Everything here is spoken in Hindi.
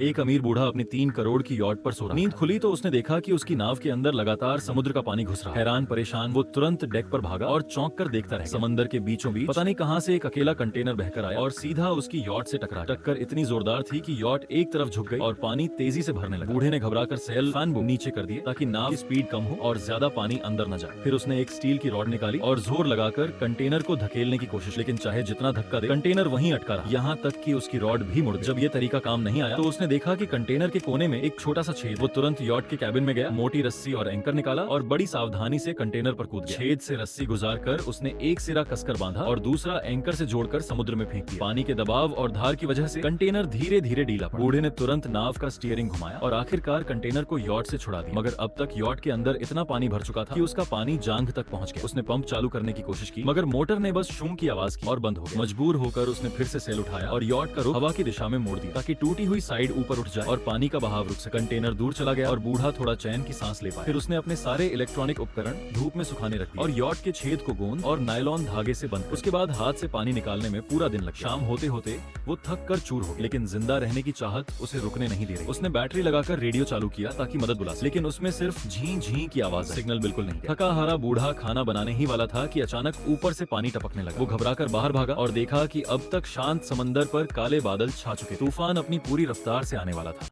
एक अमीर बूढ़ा अपनी 3 करोड़ की यॉट पर सो रहा। नींद खुली तो उसने देखा कि उसकी नाव के अंदर लगातार समुद्र का पानी घुस रहा। हैरान परेशान वो तुरंत डेक पर भागा और चौंक कर देखता रह गया। समंदर के बीचों बीच पता नहीं कहां से एक अकेला कंटेनर बहकर आया और सीधा उसकी यॉट से टकरा। टक्कर इतनी जोरदार थी कि यॉट एक तरफ झुक गई और पानी तेजी से भरने लगा। बूढ़े ने घबराकर सेल फैन नीचे कर दिए ताकि नाव की स्पीड कम हो और ज्यादा पानी अंदर न जाए। फिर उसने एक स्टील की रॉड निकाली और जोर लगाकर कंटेनर को धकेलने की कोशिश, लेकिन चाहे जितना धक्का दे कंटेनर वहीं अटका रहा। यहाँ तक कि उसकी रॉड भी मुड़ गई। जब ये तरीका काम नहीं आया तो उसने देखा कि कंटेनर के कोने में एक छोटा सा छेद। वो तुरंत यॉट के कैबिन में गया, मोटी रस्सी और एंकर निकाला और बड़ी सावधानी से कंटेनर पर कूद गया। छेद से रस्सी गुजारकर उसने एक सिरा कसकर बांधा और दूसरा एंकर से जोड़कर समुद्र में फेंक दिया। पानी के दबाव और धार की वजह से कंटेनर धीरे धीरे ढीला पड़ा। बूढ़े ने तुरंत नाव का स्टीयरिंग घुमाया और आखिरकार कंटेनर को यॉट से छुड़ा दिया। मगर अब तक यॉट के अंदर इतना पानी भर चुका था कि उसका पानी जांघ तक पहुंच गया। उसने पंप चालू करने की कोशिश की मगर मोटर ने बस शूं की आवाज की और बंद हो गया। मजबूर होकर उसने फिर से सेल उठाया और यॉट का रुख हवा की दिशा में मोड़ दिया ताकि टूटी हुई साइड ऊपर उठ जाए और पानी का बहाव रुक सके। कंटेनर दूर चला गया और बूढ़ा थोड़ा चैन की सांस ले पाया। फिर उसने अपने सारे इलेक्ट्रॉनिक उपकरण धूप में सुखाने रख दिए और यॉट के छेद को गोंद और नायलॉन धागे से बंद। उसके बाद हाथ से पानी निकालने में पूरा दिन लगा। शाम होते होते वो थक कर चूर हो गया, लेकिन जिंदा रहने की चाहत उसे रुकने नहीं दे रही। उसने बैटरी लगाकर रेडियो चालू किया ताकि मदद बुला सके, लेकिन उसमें सिर्फ झी झी की आवाज, सिग्नल बिल्कुल नहीं। थका हारा बूढ़ा खाना बनाने ही वाला था कि अचानक ऊपर से पानी टपकने लगा। वो घबराकर बाहर भागा और देखा कि अब तक शांत समंदर पर काले बादल छा चुके। तूफान अपनी पूरी रफ्तार से आने वाला था।